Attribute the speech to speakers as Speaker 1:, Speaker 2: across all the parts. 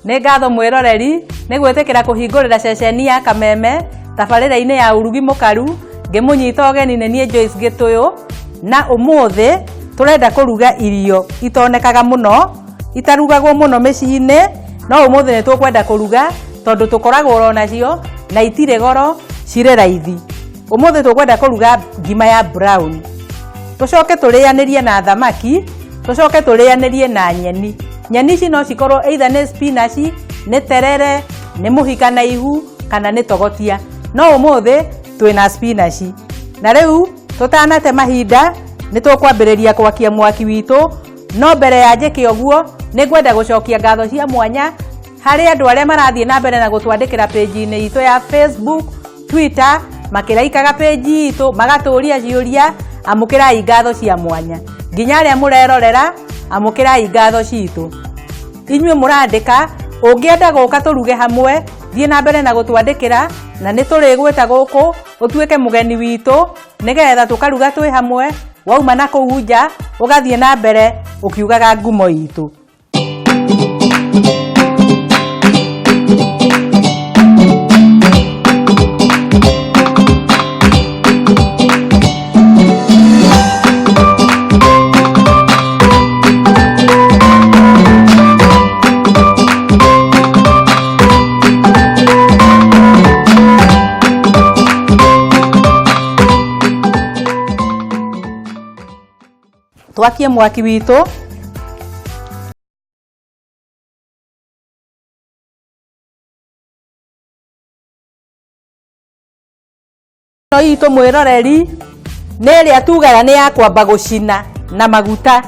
Speaker 1: Nĩ ngatho mwĩroreri nĩ gwĩtĩkĩra kũhingũrĩra ceceni ya Kameme tabarĩra-inĩ ya urugi mũkaru ngĩmũnyita ũgeni nĩ niĩ Joyce Gĩtũyũ, na ũmũthĩ tũrenda kũruga irio itonekaga mũno, itarugagwo mũno mĩciĩ-inĩ, no ũmũthĩ nĩ tũkwenda kũruga tondũ tũkoragwo nacio na itirĩ goro, cirĩ raithi. Ũmũthĩ tũkwenda kũruga ngima ya brown, tũcoke tũrĩanĩrie na thamaki, tũcoke tũrĩanĩrie na nyeni. Nyeni ici no cikorwo either nĩ spinach, nĩ terere, nĩ mũhika na ihu kana nĩ togotia, no ũmũthĩ twĩna spinach. Na rĩu tũtanate mahinda nĩ tũkwambĩrĩria gwakia mwaki witũ, no mbere ya njĩke ũguo nĩ ngwenda gũcokia ngatho cia mwanya harĩ andũ arĩa marathiĩ na mbere na gũtwandĩkĩra page-inĩ itũ ya Facebook, Twitter, makĩraikaga page itũ, magatũria ciũria, amũkĩrai ngatho cia mwanya. Nginya arĩa mũrerorera, amũkĩrai ngatho citũ. Inyuĩ mũrandĩka, ũngĩenda gũka tũruge hamwe, thiĩ na mbere na gũtwandĩkĩra, na nĩ tũrĩgwĩta gũkũ ũtuĩke mũgeni witũ, nĩgetha tũkaruga twĩ hamwe, wauma na kũu nja ũgathiĩ na mbere ũkiugaga ngumo itũ. Twakie mwaki witũ, no itũ mwĩroreri nĩ ĩrĩa tugaga nĩ ya kwamba gũcina na maguta.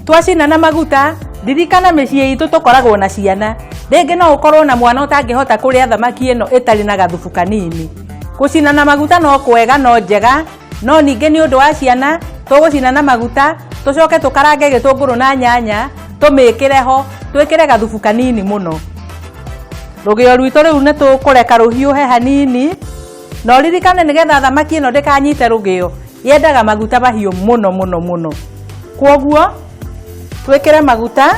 Speaker 1: Twacina na maguta, ririkana mĩciĩ itũ tũkoragwo na ciana, rĩngĩ no ũkorwo na mwana ũtangĩhota kũrĩa thamaki ĩno ĩtarĩ na gathubu kanini. Gũcina na maguta no kwega no njega, no ningĩ nĩ ũndũ wa ciana tũgũcina na maguta, tũcoke tũkarange gĩtũngũrũ na nyanya, tũmĩkĩre ho, twĩkĩre gathubu kanini mũno. Rũgĩo rwitũ rĩu nĩ tũkũreka rũhiũhe hanini, no ririkane nĩgetha thamaki ĩno ndĩkanyite rũgĩo, yendaga maguta mahiũ mũno mũno mũno. Kwoguo twĩkĩre maguta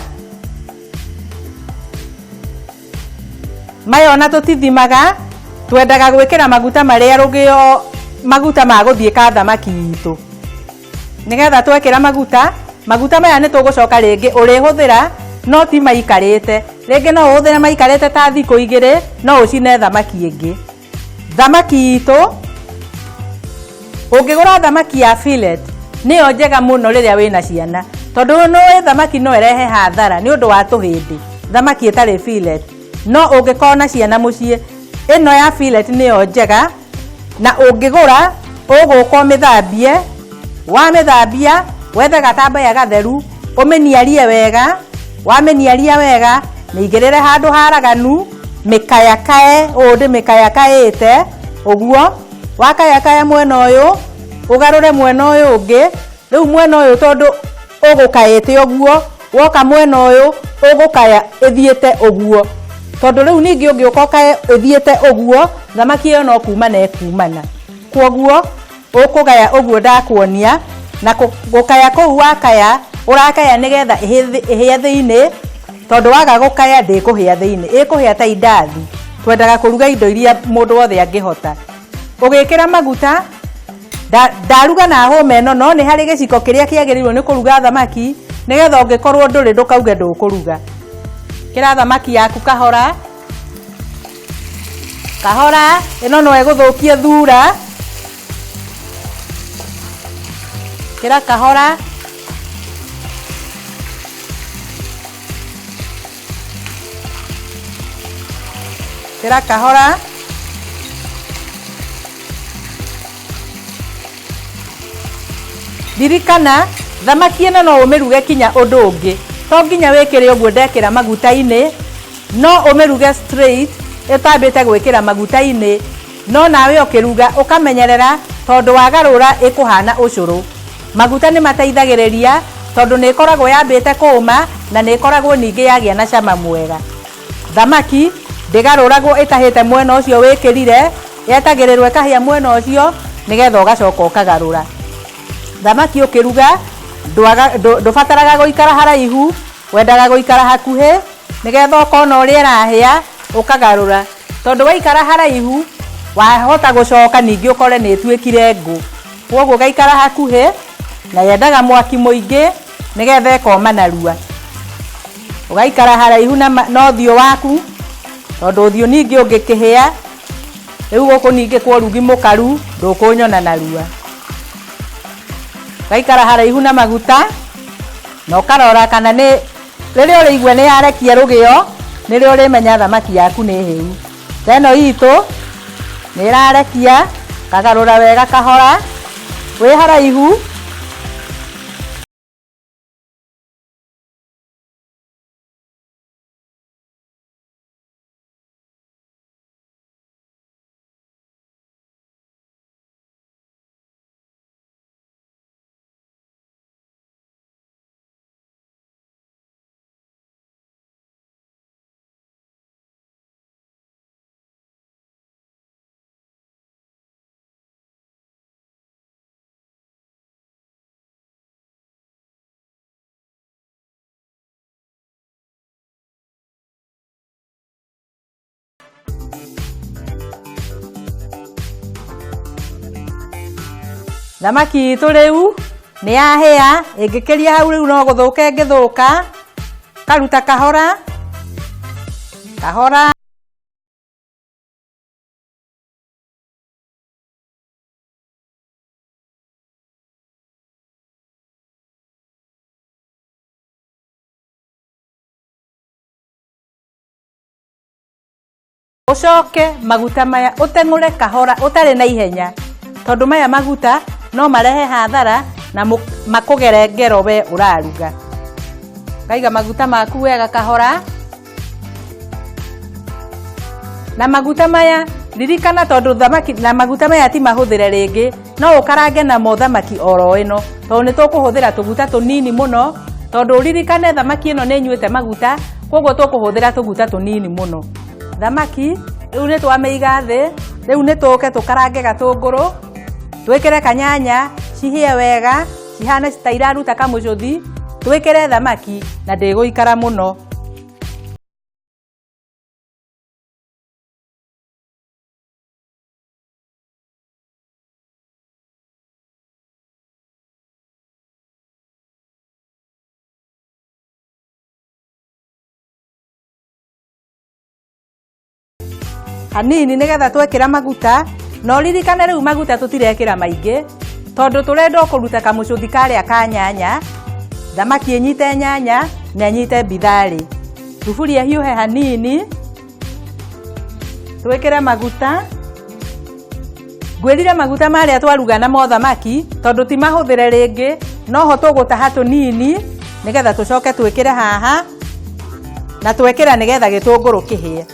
Speaker 1: maya, ona tũtithimaga, twendaga gwĩkĩra maguta marĩa rũgĩo, maguta ma gũthiĩka thamaki itũ. Nĩgetha twekĩra maguta maya nĩ tũgũcoka rĩngĩ ũrĩhũthĩra, no ti maikarĩte. Rĩngĩ no ũhũthĩre maikarĩte ta thikũ igĩrĩ, no ũcine thamaki ĩngĩ. Thamaki itũ, ũngĩgũra thamaki ya fillet, nĩyo njega mũno rĩrĩa wĩna ciana, tondũ nĩ thamaki no ĩrehe hathara nĩ ũndũ wa tũhĩndĩ, thamaki ĩtarĩ fillet. No ũngĩkorwo na ciana mũciĩ, ĩno ya fillet nĩyo njega, na ũngĩgũra ũgũka ũmĩthambie, wamĩthambia wethe gatambaya gatheru, ũmĩniarie wega, wamĩniaria wega, mĩigĩrĩre handũ haraganu, mĩkayakae, ũũ ndĩmĩkayakaĩte ũguo. Wakayakaya mwena ũyũ, ũgarũre mwena ũyũ ũngĩ. Rĩu mwena ũyũ tondũ ũgũkaĩte ũguo, woka mwena ũyũ ũgũkaya ĩthiĩte ũguo, tondũ rĩu ningĩ ũngĩũka ũkae ĩthiĩte ũguo, thamaki ĩyo no kumana ĩkumana. Kwoguo ũkũgaya ũguo ndakuonia, na gũkaya kũu wakaya, ũrakaya nĩgetha ĩhĩe thĩinĩ, tondũ waga gũkaya ndĩkũhĩa thĩinĩ, ĩkũhĩa ta indathi. Twendaga kũruga indo iria mũndũ wothe angĩhota. Ũgĩkĩra maguta, ndaruga na hũma ĩno, no nĩ harĩ gĩciko kĩrĩa kĩagĩrĩirwo nĩ kũruga thamaki, nĩgetha ũngĩkorwo ndũrĩ ndũkauge ndũkũruga. Kĩra thamaki yaku kahora kahora, ĩno no ĩgũthũkie thura. Kĩra kahora, kĩra kahora. Ririkana thamaki ĩno no ũmĩruge kinya ũndũ ũngĩ, to nginya wĩkĩre ũguo ndekĩra maguta-inĩ, no ũmĩruge straight ĩtambĩte gwĩkĩra maguta-inĩ, no nawe ũkĩruga ũkamenyerera, tondũ wagarũra ĩkũhana ũcũrũ. Maguta nĩ mateithagĩrĩria, tondũ nĩ ĩkoragwo yambĩte kũũma, na nĩ ĩkoragwo ningĩ yagĩa na cama mwega. Thamaki ndĩgarũragwo ĩtahĩte mwena ũcio wĩkĩrire, yetagĩrĩrwo ĩkahĩa mwena ũcio, nĩgetha ũgacoka ũkagarũra. Thamaki ũkĩruga ndũbataraga gũikara haraihu, wendaga gũikara hakuhĩ, nigetha ukona uria irahia ukagarura tondu waikara haraihu wahota gucoka ningi ukore ni tuikire ngu kwoguo gaikara hakuhi na yendaga mwaki muingi nigetha ikoma narua ugaikara haraihu na uthio waku tondu uthio ningi ungikihia riu guku ningi kwa urugi mukaru ndukunyona narua gaikara haraihu na maguta no karora kana ni riria urigwa ni yarekia rugio nirio urimenya thamaki yaku ni hiu teno itu ni irarekia kagarura wega kahora wi haraihu thamaki itu riu ni yahia ingikiria hau riu no guthuka ingithuka karuta kahora kahora ucoke maguta maya utengure kahora utari na ihenya tondu maya maguta no marehe hathara na makugere ngero we uraruga kaiga maguta maku wega kahora na maguta maya ririkana tondu thamaki na maguta maya ti mahuthire ringi no ukarange na thamaki oro ino tondu ni tukuhuthira tuguta tunini muno tondu ririkane thamaki ino ni nyuite maguta kwoguo tukuhuthira tuguta tunini muno thamaki riu ni twameiga thi riu ni tuke tukarange gatunguru twikire kanyanya cihie wega cihane citairaruta kamucuthi twikire thamaki na ndiguikara muno hanini nigetha twekira maguta no ririkane riu maguta tutirekira maingi tondu turenda kuruta kamucuthi karia ka nyanya thamaki inyite nyanya na nyite bithari thufuria hiuhe hanini twekire maguta ngwirire maguta maria twaruga na mo thamaki tondu ti mahuthire ringi no ho tugutaha tunini nigetha tucoke twikire haha na twekira nigetha gitunguru kihie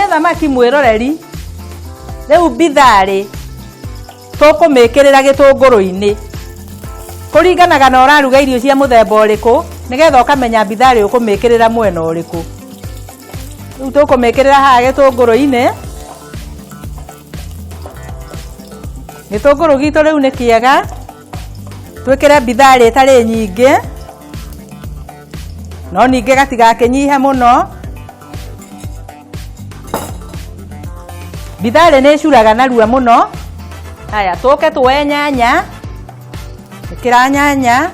Speaker 1: thamaki mwiroreri riu bithari tukumikirira gitunguru-ini kuringanaga na uraruga irio cia muthemba uriku nigetha ukamenya bithari ukumikirira mwena uriku riu tukumikirira haha gitunguru-ini gitunguru gitu riu ni kiega twikire bithari itari nyingi no ningi gatigakinyihe muno bithari ni curaga narua muno haya tuke tuwe nyanya ikira nyanya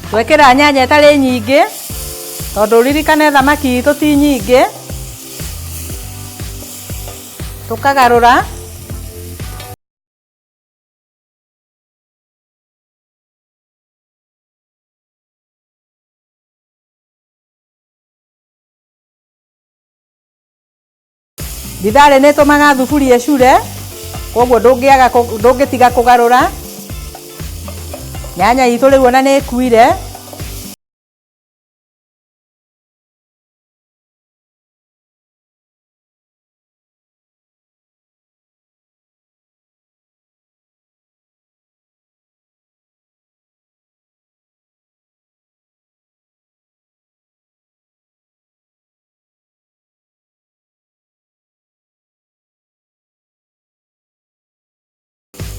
Speaker 1: twekira nyanya itari nyingi tondu ririkane thamaki itu ti nyingi tukagarura Bithare nä tå maga thuburi ecure koguo ndå tiga kå garå. Nyanya itå rä u ona nä kuire.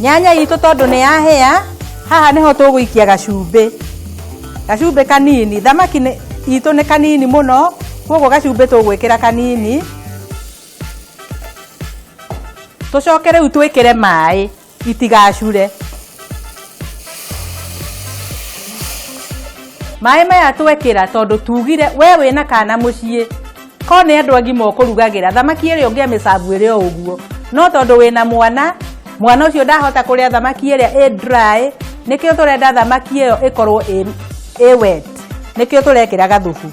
Speaker 1: Nyanya itå tondå nä yahĩa, haha nĩho tũgũikia gacumbĩ. Gacumbĩ kanini, thamaki itũ nĩ kanini mũno, koguo gacumbĩ tũgwĩkĩra kanini. Tũcoke rĩu twĩkĩre maĩ itigacure. Maĩ maya twekĩra tondũ tugire we wĩna kana mũciĩ, ko nĩ andũ agima ũkũrugagĩra thamaki ĩrĩa ũngĩamĩcabu ĩrĩ o ũguo, no tondũ wĩna mwana ũcio ndahota kũrĩa thamaki ĩrĩa ĩ dry, nĩkĩo tũrenda thamaki ĩyo ĩkorwo ĩ wet, nĩkĩo tũrekĩra gathubu.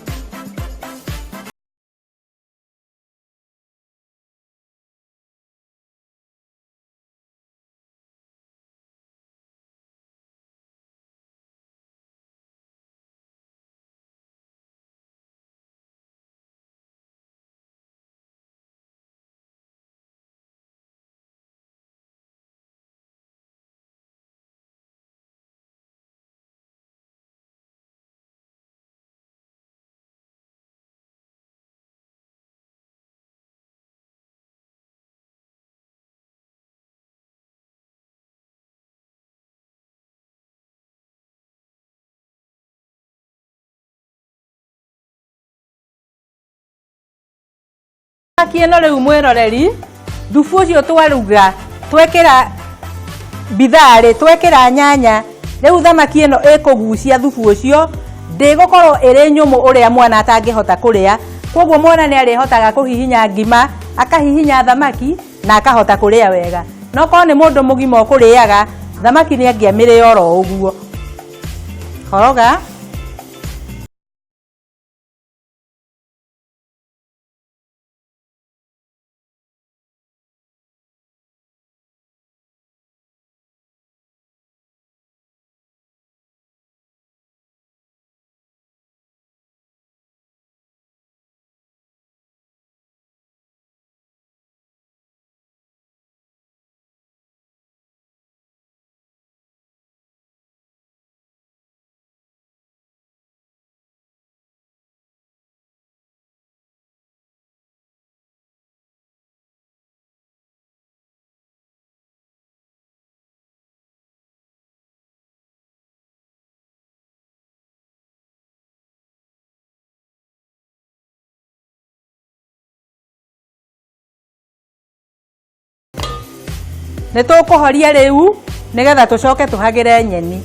Speaker 1: Thamaki ĩno rĩu mwĩroreri, thubu ũcio twaruga, twekĩra bitharĩ, twekĩra nyanya, rĩu thamaki ĩno ĩkũgucia thubu ũcio, ndĩgũkorwo ĩrĩ nyũmũ ũrĩa mwana atangĩhota kũrĩa, koguo mwana nĩ arĩhotaga kũhihinya ngima, akahihinya thamaki na akahota kũrĩa wega. No korwo nĩ mũndũ mũgima ũkũrĩaga, thamaki nĩ angĩamĩrĩa oro ũguo. Koroga. Nĩ tũkũhoria rĩu nĩgetha tũcoke tũhagĩre nyeni.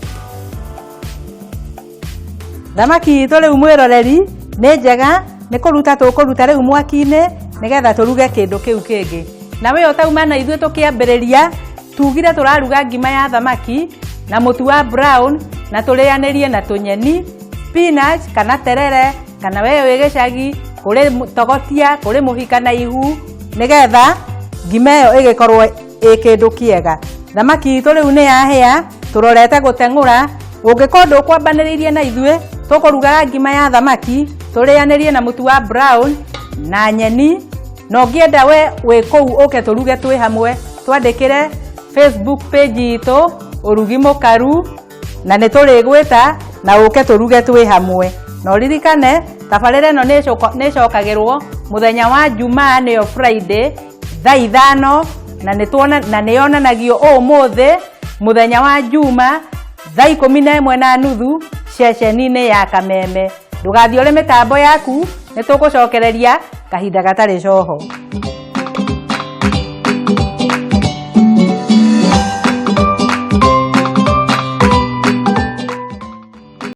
Speaker 1: Thamaki itũ rĩu mwĩroreri nĩ njega, nĩ kũruta tũkũruta rĩu mwaki-inĩ nĩgetha tũruge kĩndũ kĩu kĩngĩ. Na we ũtauma na ithuĩ tũkĩambĩrĩria, tugire tũraruga ngima ya thamaki na mũtu wa brown na tũrĩanĩrie na tũnyeni, spinach kana terere, kana we wĩ gĩcagi, kũrĩ togotia, kũrĩ mũhika na ihu, nĩgetha ngima ĩyo ĩgĩkorwo kĩndũ kĩega. Thamaki itũ rĩu nĩ yahĩa, tũrorete gũteng'ũra. Ũngĩkorwo ndũkwambanĩrĩirie na ithuĩ, tũkũrugaga ngima ya thamaki, tũrĩanĩrie na mũtu wa brown na nyeni. Na ũngĩenda we wĩ kũu ũke tũruge twĩ hamwe, twandĩkĩre Facebook page itũ Ũrugi Mũkaru, na nĩ tũrĩgwĩta na ũke tũruge twĩ hamwe. Na ũririkane tabarĩra ĩno nĩ ĩcokagĩrwo mũthenya wa Jumaa, nĩyo Friday, thaa 5, na nĩ yonanagio ũmũthĩ mũthenya wa Juma thaa 11:30 ceceni-inĩ ya Kameme. Ndũgathiĩ ũrĩ mĩtambo yaku, nĩ tũgũcokereria kahinda gatarĩ coho.